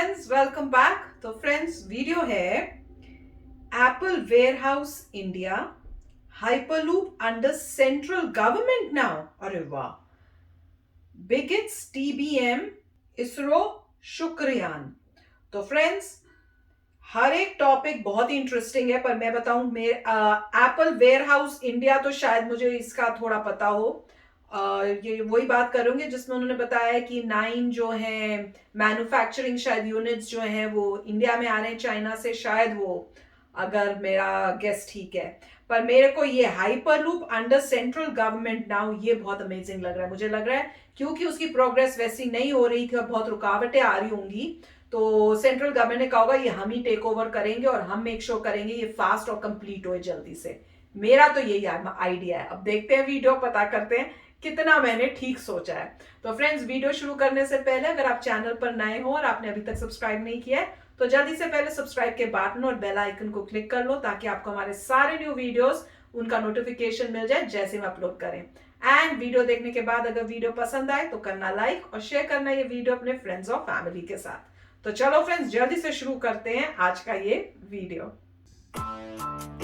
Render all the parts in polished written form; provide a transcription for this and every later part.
Friends, welcome back. तो friends, video है Apple warehouse India hyperloop under central government now. अरे वाह! बिगिट्स TBM ISRO Shukrayaan. तो फ्रेंड्स, हर एक टॉपिक बहुत ही इंटरेस्टिंग है, पर मैं बताऊं मेरे एप्पल वेयरहाउस इंडिया तो शायद मुझे इसका थोड़ा पता हो। ये वही बात करूंगी जिसमें उन्होंने बताया कि 9 जो है मैन्युफैक्चरिंग शायद यूनिट्स जो हैं वो इंडिया में आ रहे हैं चाइना से, शायद वो, अगर मेरा गेस ठीक है। पर मेरे को ये hyperloop under central government now ये बहुत अमेजिंग लग रहा है। मुझे लग रहा है क्योंकि उसकी प्रोग्रेस वैसी नहीं हो रही थी और बहुत रुकावटें आ रही होंगी, तो सेंट्रल गवर्नमेंट ने कहा होगा ये हम ही टेक ओवर करेंगे और हम मेक श्योर करेंगे ये फास्ट और कंप्लीट हो जल्दी से। मेरा तो यही आइडिया है। अब देखते हैं, वीडियो पता करते हैं कितना मैंने ठीक सोचा है। तो फ्रेंड्स, वीडियो शुरू करने से पहले अगर आप चैनल पर नए हो और आपने अभी तक सब्सक्राइब नहीं किया है तो जल्दी से पहले सब्सक्राइब के बटन और बेल आइकन को क्लिक कर लो ताकि आपको हमारे सारे न्यू वीडियोस उनका नोटिफिकेशन मिल जाए जैसे हम अपलोड करें। एंड वीडियो देखने के बाद अगर वीडियो पसंद आए तो करना लाइक और शेयर करना ये वीडियो अपने फ्रेंड्स और फैमिली के साथ। तो चलो फ्रेंड्स, जल्दी से शुरू करते हैं आज का ये वीडियो।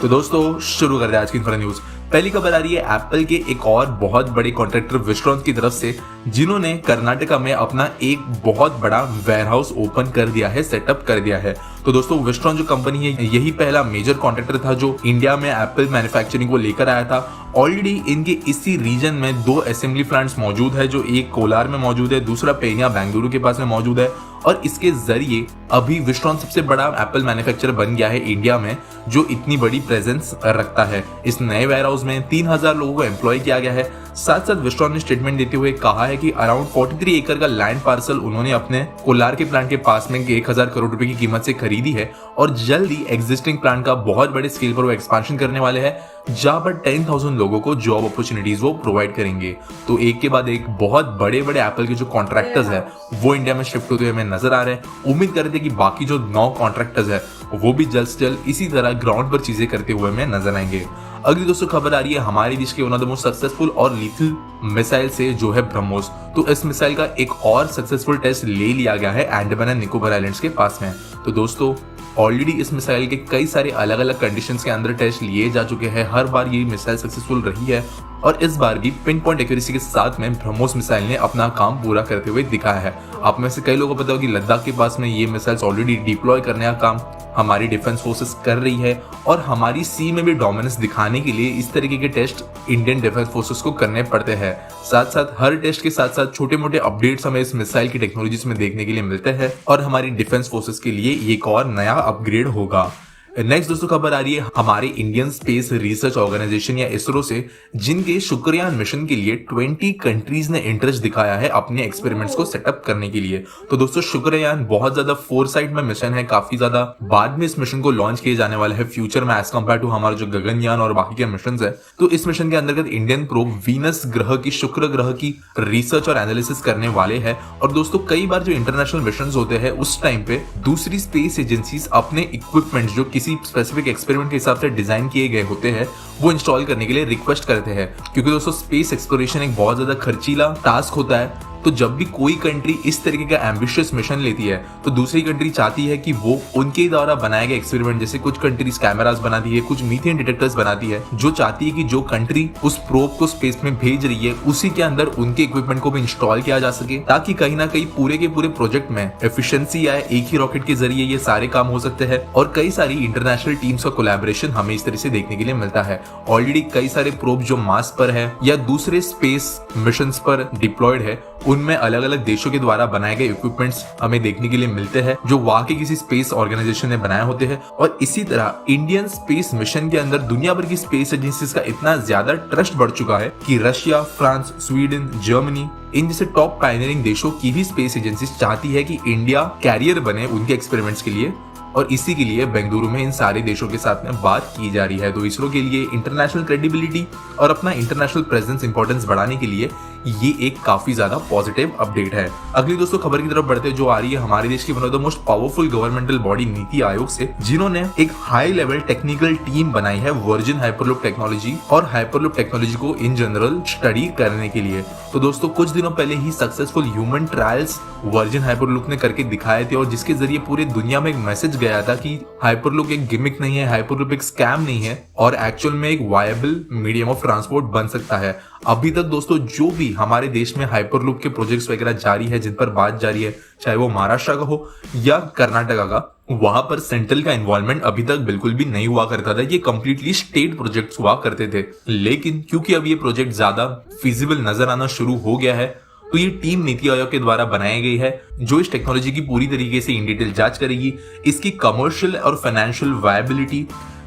तो दोस्तों, शुरू करते हैं आज की इंफो न्यूज। पहली खबर आ रही है एप्पल के एक और बहुत बड़े कॉन्ट्रैक्टर विस्ट्रॉन की तरफ से, जिन्होंने कर्नाटका में अपना एक बहुत बड़ा वेयरहाउस ओपन कर दिया है, सेटअप कर दिया है। तो दोस्तों, विस्ट्रॉन जो कंपनी है यही पहला मेजर कॉन्ट्रैक्टर था जो इंडिया में एप्पल मैन्युफैक्चरिंग को लेकर आया था। ऑलरेडी इनके इसी रीजन में 2 असेंबली प्लांट्स मौजूद है, जो एक कोलार में मौजूद है, दूसरा पेनिया बेंगलुरु के पास में मौजूद है। और इसके जरिए अभी विस्ट्रॉन सबसे बड़ा एप्पल मैन्युफैक्चरर बन गया है इंडिया में, जो इतनी बड़ी प्रेजेंस रखता है। इस नए वेयरहाउस में 3000 लोगों को एम्प्लॉय किया गया है। साथ साथ विस्ट्रॉन ने स्टेटमेंट देते हुए कहा है कि अराउंड 43 एकड़ का लैंड पार्सल उन्होंने अपने कोलार के प्लांट के पास में 1000 करोड़ रुपए की कीमत से खरीदी है और जल्द ही एग्जिस्टिंग प्लांट का बहुत बड़े स्केल पर वो एक्सपेंशन करने वाले हैं, जहां पर 10,000 लोगों को जॉब अपॉर्चुनिटीज वो प्रोवाइड करेंगे। तो एक के बाद एक बहुत बड़े बड़े एप्पल के जो कॉन्ट्रैक्टर्स है वो इंडिया में शिफ्ट होते हुए हमें नजर आ रहे हैं। उम्मीद करते हैं कि बाकी जो 9 कॉन्ट्रैक्टर्स है वो भी जल्द से जल्द इसी तरह ग्राउंड पर चीजें करते हुए हमें नजर आएंगे। अगली दोस्तों खबर आ रही है हमारे देश के one of the most successful और लीथल मिसाइल से, जो है ब्रह्मोस। तो इस मिसाइल का एक और सक्सेसफुल टेस्ट ले लिया गया है अंडमान एंड निकोबार आइलैंड्स के पास में। तो दोस्तों, ऑलरेडी इस मिसाइल के कई सारे अलग अलग कंडीशंस के अंदर टेस्ट लिए जा चुके हैं। हर बार ये मिसाइल सक्सेसफुल रही है और इस बार भी पिन पॉइंट एक्यूरेसी के साथ में ब्रह्मोस मिसाइल ने अपना काम पूरा करते हुए दिखाया है। आप में से कई लोगों को पता हो कि लद्दाख के पास में ये मिसाइल्स ऑलरेडी डिप्लॉय करने का काम हमारी डिफेंस फोर्सेस कर रही है और हमारी सी में भी डोमिनेंस दिखाने के लिए इस तरीके के टेस्ट इंडियन डिफेंस फोर्सेस को करने पड़ते हैं। साथ साथ हर टेस्ट के साथ साथ छोटे मोटे अपडेट्स हमें इस मिसाइल की टेक्नोलॉजीज में देखने के लिए मिलते हैं और हमारी डिफेंस फोर्सेस के लिए एक और नया अपग्रेड होगा। नेक्स्ट दोस्तों खबर आ रही है हमारे इंडियन स्पेस रिसर्च ऑर्गेनाइजेशन या इसरो से, जिनके शुक्रयान मिशन के लिए 20 कंट्रीज ने इंटरेस्ट दिखाया है अपने एक्सपेरिमेंट्स को सेटअप करने के लिए। तो दोस्तों, शुक्रयान बहुत ज्यादा फोरसाइट में मिशन है, काफी ज्यादा बाद में इस मिशन को लॉन्च किए जाने वाला है फ्यूचर में एज कम्पेयर टू हमारा जो गगनयान और बाकी के मिशन है। तो इस मिशन के अंतर्गत इंडियन प्रोब वीनस ग्रह की, शुक्र ग्रह की रिसर्च और एनालिसिस करने वाले हैं। और दोस्तों, कई बार जो इंटरनेशनल मिशन होते हैं उस टाइम पे दूसरी स्पेस एजेंसीज अपने इक्विपमेंट जो किसी स्पेसिफिक एक्सपेरिमेंट के हिसाब से डिजाइन किए गए होते हैं वो इंस्टॉल करने के लिए रिक्वेस्ट करते हैं, क्योंकि दोस्तों स्पेस एक्सप्लोरेशन एक बहुत ज्यादा खर्चीला टास्क होता है। तो जब भी कोई कंट्री इस तरीके का एम्बिशियस मिशन लेती है तो दूसरी कंट्री चाहती है कि वो उनके द्वारा बनाए गए एक्सपेरिमेंट, जैसे कुछ कंट्रीज कैमरास बनाती है, कुछ मीथेन डिटेक्टर्स बनाती है, जो चाहती है कि जो कंट्री उस प्रोब को स्पेस में भेज रही है उसी के अंदर उनके इक्विपमेंट को भी इंस्टॉल किया जा सके, ताकि कहीं ना कहीं पूरे के पूरे प्रोजेक्ट में एफिशिएंसी आए। एक ही रॉकेट के जरिए ये सारे काम हो सकते हैं और कई सारी इंटरनेशनल टीम्स का कोलैबोरेशन हमें इस तरह से देखने के लिए मिलता है। ऑलरेडी कई सारे प्रोब जो मार्स पर है या दूसरे स्पेस मिशन पर डिप्लॉयड है, उनमें अलग अलग देशों के द्वारा बनाए गए इक्विपमेंट्स हमें देखने के लिए मिलते हैं जो वहां के किसी स्पेस ऑर्गेनाइजेशन ने बनाए होते हैं। और इसी तरह इंडियन स्पेस मिशन के अंदर दुनिया भर की स्पेस एजेंसीज का इतना ज्यादा ट्रस्ट बढ़ चुका है कि रशिया, फ्रांस, स्वीडन, जर्मनी, इन जैसे टॉप पायनियरिंग देशों की भी स्पेस एजेंसीज चाहती है कि इंडिया कैरियर बने उनके एक्सपेरिमेंट्स के लिए, और इसी के लिए बेंगलुरु में इन सारे देशों के साथ में बात की जा रही है। तो इसरो के लिए इंटरनेशनल क्रेडिबिलिटी और अपना इंटरनेशनल प्रेजेंस इंपॉर्टेंस बढ़ाने के लिए ये एक काफी ज्यादा पॉजिटिव अपडेट है। अगली दोस्तों खबर की तरफ बढ़ते जो आ रही है हमारे देश की one of the most powerful governmental body NITI Aayog से, जिन्होंने एक हाई लेवल टेक्निकल टीम बनाई है वर्जिन हाइपरलूप टेक्नोलॉजी और हाइपरलूप टेक्नोलॉजी को इन जनरल स्टडी करने के लिए। तो दोस्तों कुछ दिनों पहले ही successful human trials Virgin Hyperloop ने करके दिखाए थे, और जिसके जरिए पूरे दुनिया में एक मैसेज गया था कि हाइपरलूप एक गिमिक नहीं है, हाइपरलूप एक स्कैम नहीं है और एक्चुअल में एक वायबल मीडियम ऑफ ट्रांसपोर्ट बन सकता है। अभी तक दोस्तों जो भी हमारे देश में हाइपरलूप के प्रोजेक्ट्स वगैरह जारी है, जिन पर बात जारी है, चाहे वो महाराष्ट्र का हो या कर्नाटका का, वहां पर सेंट्रल का इन्वॉल्वमेंट अभी तक बिल्कुल भी नहीं हुआ करता था। ये कंप्लीटली स्टेट प्रोजेक्ट्स हुआ करते थे। लेकिन क्योंकि अब ये प्रोजेक्ट ज्यादा फिजिबल नजर आना शुरू हो गया है, तो ये टीम नीति आयोग के द्वारा बनाई गई है, जो इस टेक्नोलॉजी की पूरी तरीके से इन डिटेल जांच करेगी, इसकी कमर्शियल और financial viability,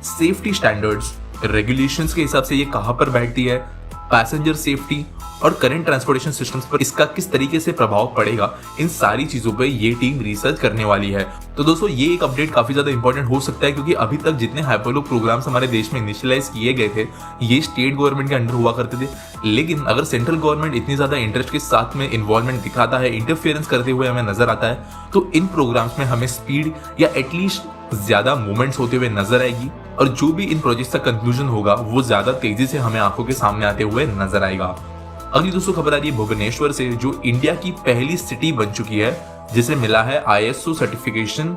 safety standards, regulations के हिसाब से ये कहां पर बैठती है, पैसेंजर सेफ्टी और करंट ट्रांसपोर्टेशन सिस्टम्स पर इसका किस तरीके से प्रभाव पड़ेगा, इन सारी चीजों पे ये टीम रिसर्च करने वाली है। तो दोस्तों ये एक अपडेट काफी ज्यादा इंपॉर्टेंट हो सकता है, क्योंकि अभी तक जितने हाइपरलूप प्रोग्राम्स हमारे देश में इनिशियलाइज किए गए थे, ये स्टेट गवर्नमेंट के अंडर हुआ करते थे। लेकिन अगर सेंट्रल गवर्नमेंट इतनी ज्यादा इंटरेस्ट के साथ में इन्वॉल्वमेंट दिखाता है, इंटरफेरेंस करते हुए हमें नजर आता है, तो इन प्रोग्राम्स में हमें स्पीड या एटलीस्ट ज्यादा मूवमेंट्स होते हुए नजर आएगी, और जो भी इन प्रोजेक्ट्स का कंक्लूजन होगा वो ज्यादा तेजी से हमें आंखों के सामने आते हुए नजर आएगा। अगली दोस्तों खबर आ रही है भुवनेश्वर से, जो इंडिया की पहली सिटी बन चुकी है जिसे मिला है ISO सर्टिफिकेशन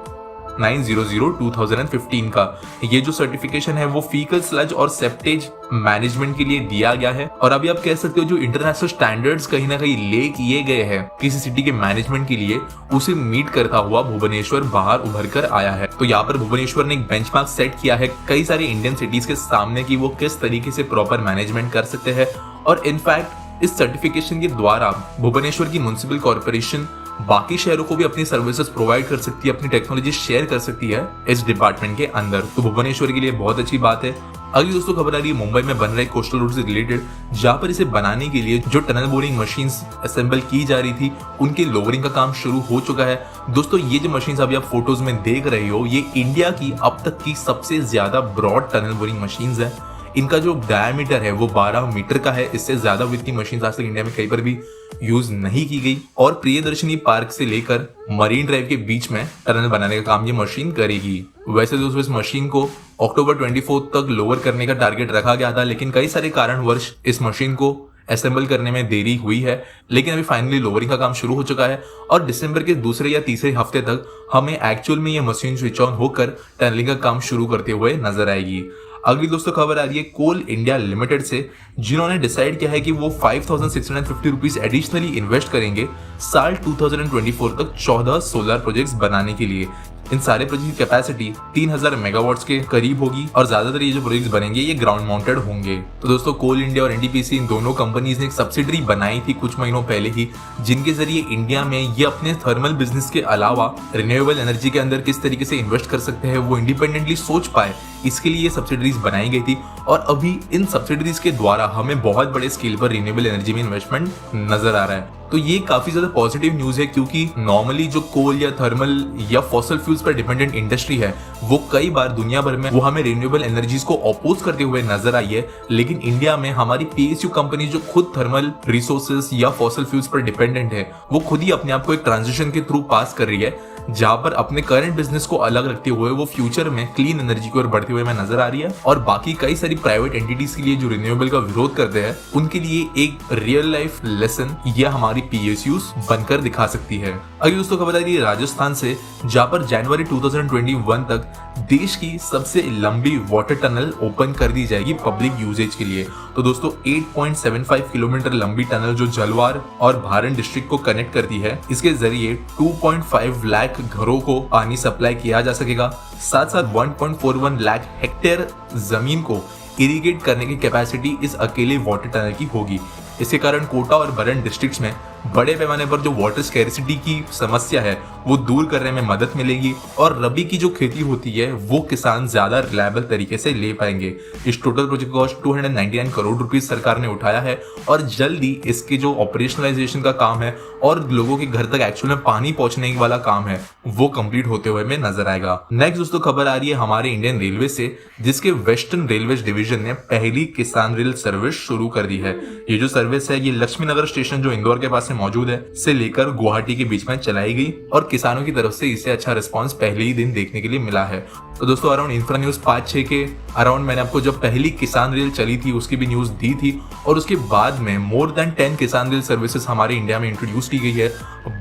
900/2015 का। ये जो सर्टिफिकेशन है वो फीकल स्लज और सेप्टेज मैनेजमेंट के लिए दिया गया है, और अभी आप कह सकते हो जो इंटरनेशनल स्टैंडर्ड्स कहीं ना कहीं ले किए गए हैं किसी सिटी के मैनेजमेंट के लिए, उसे मीट करता हुआ भुवनेश्वर बाहर उभर कर आया है। तो यहाँ पर भुवनेश्वर ने एक बेंचमार्क सेट किया है कई सारी इंडियन सिटीज के सामने कि वो किस तरीके से प्रॉपर मैनेजमेंट कर सकते हैं, और इनफैक्ट इस सर्टिफिकेशन के द्वारा भुवनेश्वर की म्युनिसिपल कॉर्पोरेशन बाकी शहरों को भी अपनी सर्विसेज प्रोवाइड कर सकती है, अपनी टेक्नोलॉजी शेयर कर सकती है इस डिपार्टमेंट के अंदर। तो भुवनेश्वर के लिए बहुत अच्छी बात है। अगली दोस्तों खबर आ रही है मुंबई में बन रहे कोस्टल रोड से रिलेटेड, जहां पर इसे बनाने के लिए जो टनल बोरिंग मशीन्स असेंबल की जा रही थी, उनके लोअरिंग का काम शुरू हो चुका है। दोस्तों ये जो मशीन्स अभी आप फोटोज में देख रहे हो, ये इंडिया की अब तक की सबसे ज्यादा ब्रॉड टनल बोरिंग मशीन्स है। इनका जो डायमीटर है वो 12 मीटर का है। इससे ज्यादा विथ की मशीन आज तक इंडिया में कहीं पर भी यूज नहीं की गई, और प्रियदर्शनी पार्क से लेकर मरीन ड्राइव के बीच में टनल बनाने का काम ये मशीन करेगी। वैसे दोस्तों इस मशीन को अक्टूबर 24 तक लोअर करने का टारगेट रखा गया था, लेकिन कई सारे कारणवश इस मशीन को असेंबल करने में देरी हुई है। लेकिन अभी फाइनली लोअरिंग का काम शुरू हो चुका है, और दिसंबर के दूसरे या तीसरे हफ्ते तक हमें एक्चुअल में ये मशीन स्विच ऑन होकर टनलिंग का काम शुरू करते हुए नजर आएगी। अगली दोस्तों खबर आ रही है कोल इंडिया लिमिटेड से, जिन्होंने डिसाइड किया है कि वो 5650 रुपीज एडिशनली इन्वेस्ट करेंगे साल 2024 तक 14 सोलर प्रोजेक्ट्स बनाने के लिए। इन सारे प्रोजेक्ट की कैपेसिटी 3000 मेगावाट्स के करीब होगी, और ज्यादातर ये जो प्रोजेक्ट्स बनेंगे ये ग्राउंड माउंटेड होंगे। तो दोस्तों कोल इंडिया और एनटीपीसी इन दोनों कंपनीज ने एक सब्सिडरी बनाई थी कुछ महीनों पहले ही, जिनके जरिए इंडिया में ये अपने थर्मल बिजनेस के अलावा रिन्यूएबल एनर्जी के अंदर किस तरीके से इन्वेस्ट कर सकते हैं वो इंडिपेंडेंटली सोच पाए, इसके लिए ये सब्सिडरीज बनाई गई थी। और अभी इन सब्सिडरीज के द्वारा हमें बहुत बड़े स्केल पर रिन्यूएबल एनर्जी में इन्वेस्टमेंट नजर आ रहा है। तो ये काफी ज्यादा पॉजिटिव न्यूज है, क्योंकि नॉर्मली जो कोल या थर्मल या फॉसल फ्यूल्स पर डिपेंडेंट इंडस्ट्री है, वो कई बार दुनिया भर में वो हमें रिन्यूएबल एनर्जीज को अपोज करते हुए नजर आई है। लेकिन इंडिया में हमारी पीएसयू कंपनी जो खुद थर्मल रिसोर्सेज या फॉसल फ्यूल्स पर डिपेंडेंट है, वो खुद ही अपने आप को एक ट्रांजिशन के थ्रू पास कर रही है, जहां पर अपने करंट बिजनेस को अलग रखते हुए वो फ्यूचर में क्लीन एनर्जी की ओर बढ़ते हुए नजर आ रही है। और बाकी कई सारी प्राइवेट एंटिटीज के लिए जो रिन्यूएबल का विरोध करते हैं, उनके लिए एक रियल लाइफ लेसन यह हमारी पीएसयूज बनकर दिखा सकती है। अगली दोस्तों खबर आ रही है राजस्थान से, जहां पर जनवरी 2021 तक देश की सबसे लंबी वाटर टनल ओपन कर दी जाएगी पब्लिक यूजेज के लिए। तो दोस्तों 8.75 किलोमीटर लंबी टनल जो जलवार और भारन डिस्ट्रिक्ट को कनेक्ट करती है, इसके जरिए 2.5 लाख घरों को पानी सप्लाई किया जा सकेगा। साथ साथ 1.41 लाख हेक्टेयर जमीन को इरिगेट करने की कैपेसिटी इस अकेले वाटर टनल की होगी। इसके कारण कोटा और बरन डिस्ट्रिक्ट्स में बड़े पैमाने पर जो वाटर स्कैरिसिटी की समस्या है वो दूर करने में मदद मिलेगी और रबी की जो खेती होती है वो किसान ज्यादा रिलायबल तरीके से ले पाएंगे। इस total project cost 299 crore rupees सरकार ने उठाया है और जल्दी इसके जो ऑपरेशनलाइजेशन का काम है और लोगों के घर तक एक्चुअल में पानी पहुंचने वाला काम है वो कंप्लीट होते हुए में नजर आएगा। नेक्स्ट दोस्तों खबर आ रही है हमारे इंडियन रेलवे से, जिसके वेस्टर्न रेलवे डिवीजन ने पहली किसान रेल सर्विस शुरू कर दी है। ये जो सर्विस है ये लक्ष्मी नगर स्टेशन जो इंदौर के पास में मौजूद है से लेकर गुवाहाटी के बीच में चलाई गई और किसानों की तरफ से इसे अच्छा रिस्पांस पहले ही दिन देखने के लिए मिला है। तो दोस्तों अराउंड इंफ्रा न्यूज 5-6 के अराउंड मैंने आपको जब पहली किसान रेल चली थी उसकी भी न्यूज दी थी और उसके बाद में मोर देन 10 किसान रेल सर्विसेज हमारे इंडिया में इंट्रोड्यूस की गई है।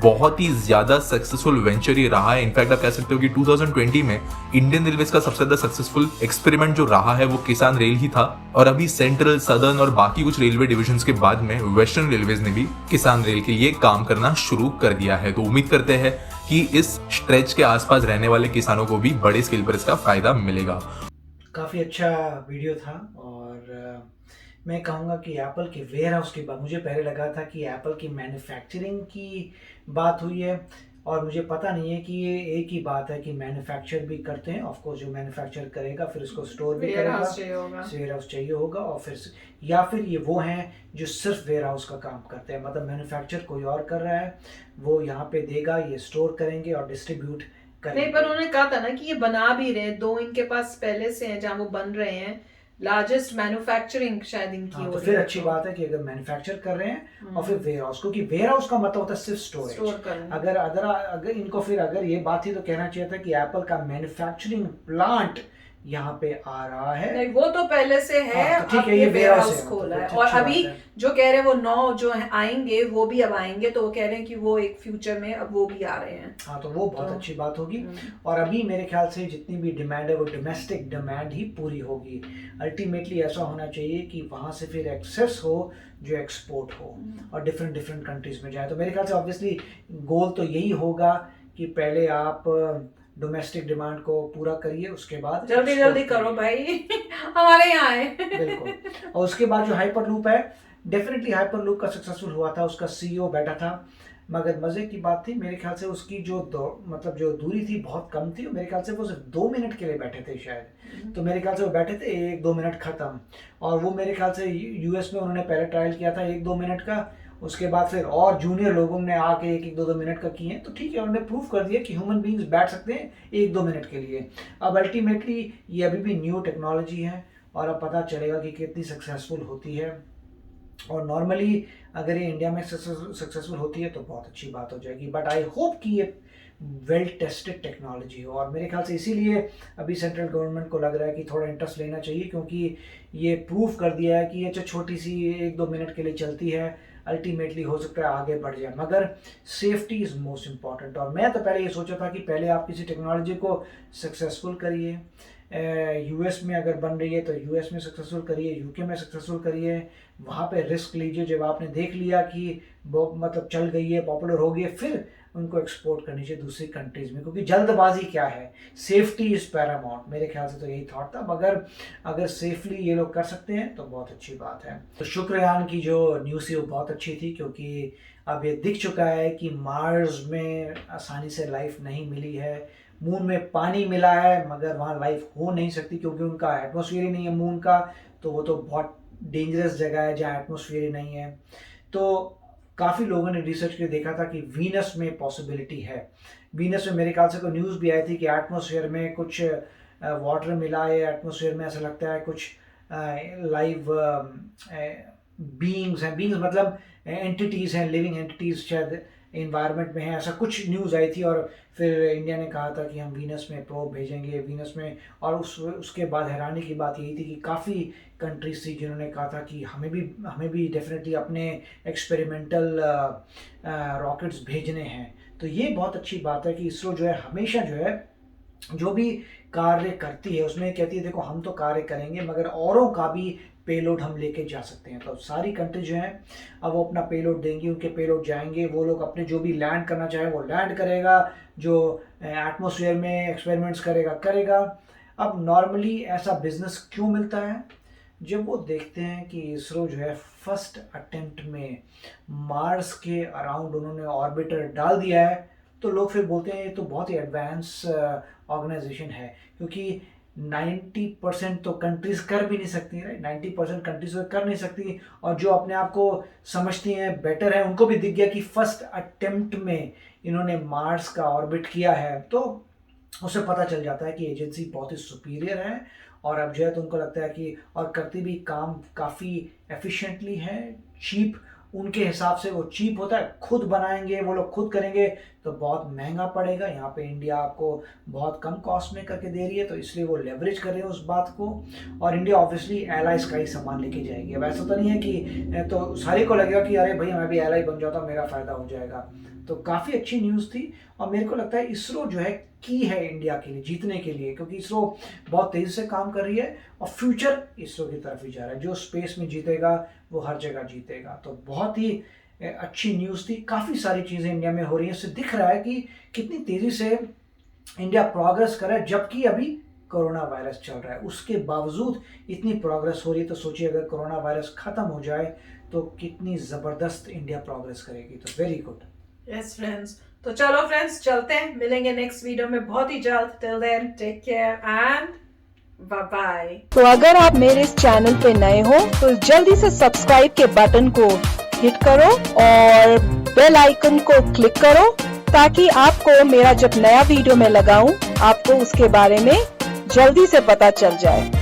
बहुत ही ज्यादा सक्सेसफुल वेंचर ये रहा है। इनफैक्ट आप कह सकते हो कि 2020 में इंडियन रेलवे का सबसे ज्यादा सक्सेसफुल एक्सपेरिमेंट जो रहा है वो किसान रेल ही था और अभी सेंट्रल, सदर्न और बाकी कुछ रेलवे डिविजन्स के बाद में वेस्टर्न रेलवेज ने भी किसान रेल के लिए काम करना शुरू कर दिया है। तो उम्मीद करते हैं कि इस स्ट्रेच के आसपास रहने वाले किसानों को भी बड़े स्केल पर इसका फायदा मिलेगा। काफ़ी अच्छा वीडियो था और मैं कहूँगा कि एप्पल के वेयर हाउस की बात, मुझे पहले लगा था कि एप्पल की मैन्युफैक्चरिंग की बात हुई है और मुझे पता नहीं है कि ये एक ही बात है कि मैन्युफैक्चर भी करते हैं। ऑफ कोर्स जो मैन्युफैक्चर करेगा फिर उसको स्टोर भी करेगा, वेयर हाउस चाहिए होगा और फिर या फिर ये वो हैं जो सिर्फ वेयर हाउस का काम करते हैं, मतलब मैन्युफैक्चर कोई और कर रहा है, वो यहाँ पे देगा, ये स्टोर करेंगे और डिस्ट्रीब्यूट करेंगे। नहीं, पर उन्होंने कहा था ना कि ये बना भी रहे, 2 इनके पास पहले से हैं जहाँ वो बन रहे हैं, लार्जेस्ट मैन्युफैक्चरिंग शायद इनकी हो तो रही फिर है। अच्छी बात है कि अगर मैन्युफैक्चर कर रहे हैं और फिर वेयर हाउस, क्योंकि वेयर हाउस का मतलब होता है सिर्फ स्टोरेज। अगर इनको फिर अगर ये बात थी तो कहना चाहिए था कि एप्पल का मैन्युफैक्चरिंग प्लांट यहाँ पे आ रहा है। नहीं, वो तो पहले से है, तो ठीक है, ये वेयर हाउस खोला है तो और अच्छी अभी बात है। जो कह रहे हैं वो 9 जो आएंगे वो भी अब आएंगे, तो वो कह रहे हैं कि वो एक फ्यूचर में अब वो भी आ रहे हैं। हाँ, तो वो बहुत अच्छी बात होगी और अभी मेरे ख्याल से जितनी भी डिमांड है वो डोमेस्टिक डिमांड ही पूरी होगी। अल्टीमेटली ऐसा होना चाहिए कि वहाँ से फिर एक्सेस हो जो एक्सपोर्ट हो और डिफरेंट डिफरेंट कंट्रीज में जाए। तो मेरे ख्याल से ऑब्वियसली गोल तो यही होगा कि पहले आप डोमेस्टिक डिमांड को पूरा करिए, उसके बाद जल्दी करो भाई हमारे यहाँ है। बिल्कुल। और उसके बाद जो हाइपर लूप है, डेफिनेटली हाइपर लूप का सक्सेसफुल हुआ था, उसका सीईओ बैठा था, मगर मजे की बात थी मेरे ख्याल से उसकी जो मतलब जो दूरी थी बहुत कम थी। मेरे ख्याल से वो सिर्फ 2 मिनट के लिए बैठे थे शायद, तो मेरे ख्याल से वो बैठे थे 1-2 मिनट खत्म। और वो मेरे ख्याल से यूएस में उन्होंने पहले ट्रायल किया था 1-2 मिनट का, उसके बाद फिर और जूनियर लोगों ने आके 1-2 मिनट का किए, तो ठीक है, उन्होंने प्रूव कर दिया कि ह्यूमन बींग्स बैठ सकते हैं 1-2 मिनट के लिए। अब अल्टीमेटली ये अभी भी न्यू टेक्नोलॉजी है और अब पता चलेगा कि कितनी सक्सेसफुल होती है। और नॉर्मली अगर ये इंडिया में सक्सेसफुल होती है तो बहुत अच्छी बात हो जाएगी, बट आई होप कि ये वेल टेस्टेड टेक्नोलॉजी हो। और मेरे ख्याल से इसीलिए अभी सेंट्रल गवर्नमेंट को लग रहा है कि थोड़ा इंटरेस्ट लेना चाहिए, क्योंकि ये प्रूव कर दिया है कि ये जो छोटी सी 1-2 मिनट के लिए चलती है, अल्टीमेटली हो सकता है आगे बढ़ जाए, मगर सेफ्टी इज़ मोस्ट इम्पॉर्टेंट। और मैं तो पहले ये सोचा था कि पहले आप किसी टेक्नोलॉजी को सक्सेसफुल करिए, यूएस में अगर बन रही है तो यूएस में सक्सेसफुल करिए, यूके में सक्सेसफुल करिए, वहाँ पे रिस्क लीजिए, जब आपने देख लिया कि वो मतलब चल गई है, पॉपुलर हो गई है, फिर उनको एक्सपोर्ट करनी चाहिए दूसरी कंट्रीज़ में, क्योंकि जल्दबाजी क्या है, सेफ्टी इज़ पैरामाउंट। मेरे ख्याल से तो यही थॉट था, मगर अगर सेफली ये लोग कर सकते हैं तो बहुत अच्छी बात है। तो शुक्रयान की जो न्यूज़ थी वो बहुत अच्छी थी, क्योंकि अब ये दिख चुका है कि मार्स में आसानी से लाइफ नहीं मिली है, मून में पानी मिला है मगर वहाँ लाइफ हो नहीं सकती क्योंकि उनका एटमॉस्फेयर ही नहीं है मून का, तो वो तो बहुत डेंजरस जगह है जहाँ एटमॉस्फेयर ही नहीं है। तो काफ़ी लोगों ने रिसर्च करके देखा था कि वीनस में पॉसिबिलिटी है। वीनस में मेरे ख्याल से कोई न्यूज़ भी आई थी कि एटमॉस्फेयर में कुछ वाटर मिला है, एटमॉस्फेयर में ऐसा लगता है कुछ लाइव बीइंग्स हैं, बीइंग्स मतलब एंटिटीज़ हैं, लिविंग एंटिटीज़ शायद इन्वायरमेंट में है, ऐसा कुछ न्यूज़ आई थी। और फिर इंडिया ने कहा था कि हम वीनस में प्रोब भेजेंगे वीनस में, और उसके बाद हैरानी की बात यही थी कि काफ़ी कंट्रीज थी जिन्होंने कहा था कि हमें भी डेफिनेटली अपने एक्सपेरिमेंटल रॉकेट्स भेजने हैं। तो ये बहुत अच्छी बात है कि इसरो जो है हमेशा जो है जो भी कार्य करती है उसमें कहती है देखो हम तो कार्य करेंगे मगर औरों का भी पेलोड हम लेके जा सकते हैं। तो सारी कंट्री जो हैं अब वो अपना पेलोड देंगी, उनके पेलोड जाएंगे, वो लोग अपने जो भी लैंड करना चाहे वो लैंड करेगा, जो एटमॉस्फेयर में एक्सपेरिमेंट्स करेगा। अब नॉर्मली ऐसा बिजनेस क्यों मिलता है? जब वो देखते हैं कि इसरो जो है फर्स्ट अटेम्प्ट में मार्स के अराउंड उन्होंने ऑर्बिटर डाल दिया है, तो लोग फिर बोलते हैं ये तो बहुत ही एडवांस ऑर्गेनाइजेशन है, क्योंकि 90% तो कंट्रीज कर भी नहीं सकती, राइट। 90% कंट्रीज तो कर नहीं सकती, और जो अपने आप को समझती हैं बेटर है, उनको भी दिख गया कि फर्स्ट अटेम्प्ट में इन्होंने मार्स का ऑर्बिट किया है, तो उससे पता चल जाता है कि एजेंसी बहुत ही सुपीरियर है। और अब जो है तो उनको लगता है कि और करती भी काम काफ़ी एफिशिएंटली है, चीप, उनके हिसाब से वो चीप होता है। खुद बनाएंगे वो लोग, खुद करेंगे तो बहुत महंगा पड़ेगा। यहाँ पे इंडिया आपको बहुत कम कॉस्ट में करके दे रही है, तो इसलिए वो लेवरेज कर रहे हैं उस बात को। और इंडिया ऑब्वियसली एलाइज का ही सामान लेके जाएगी। अब ऐसा तो नहीं है कि तो सारे को लगेगा कि अरे भाई मैं भी एलाई बन जाता, मेरा फ़ायदा हो जाएगा। तो काफ़ी अच्छी न्यूज़ थी, और मेरे को लगता है इसरो जो है की है इंडिया के लिए जीतने के लिए, क्योंकि इसरो बहुत तेज़ी से काम कर रही है और फ्यूचर इसरो की तरफ ही जा रहा है। जो स्पेस में जीतेगा वो हर जगह जीतेगा। तो बहुत ही अच्छी न्यूज़ थी। काफ़ी सारी चीज़ें इंडिया में हो रही हैं, इससे दिख रहा है कि कितनी तेज़ी से इंडिया प्रोग्रेस कर रहा है, जबकि अभी कोरोना वायरस चल रहा है, उसके बावजूद इतनी प्रोग्रेस हो रही है। तो सोचिए अगर कोरोना वायरस ख़त्म हो जाए तो कितनी ज़बरदस्त इंडिया प्रोग्रेस करेगी। तो वेरी गुड। यस फ्रेंड्स, तो चलो फ्रेंड्स चलते हैं, मिलेंगे नेक्स्ट वीडियो में बहुत ही जल्द। Till then take care and bye bye. तो अगर आप मेरे इस चैनल पे नए हो तो जल्दी से सब्सक्राइब के बटन को हिट करो और बेल आइकन को क्लिक करो, ताकि आपको मेरा जब नया वीडियो मैं लगाऊं आपको उसके बारे में जल्दी से पता चल जाए।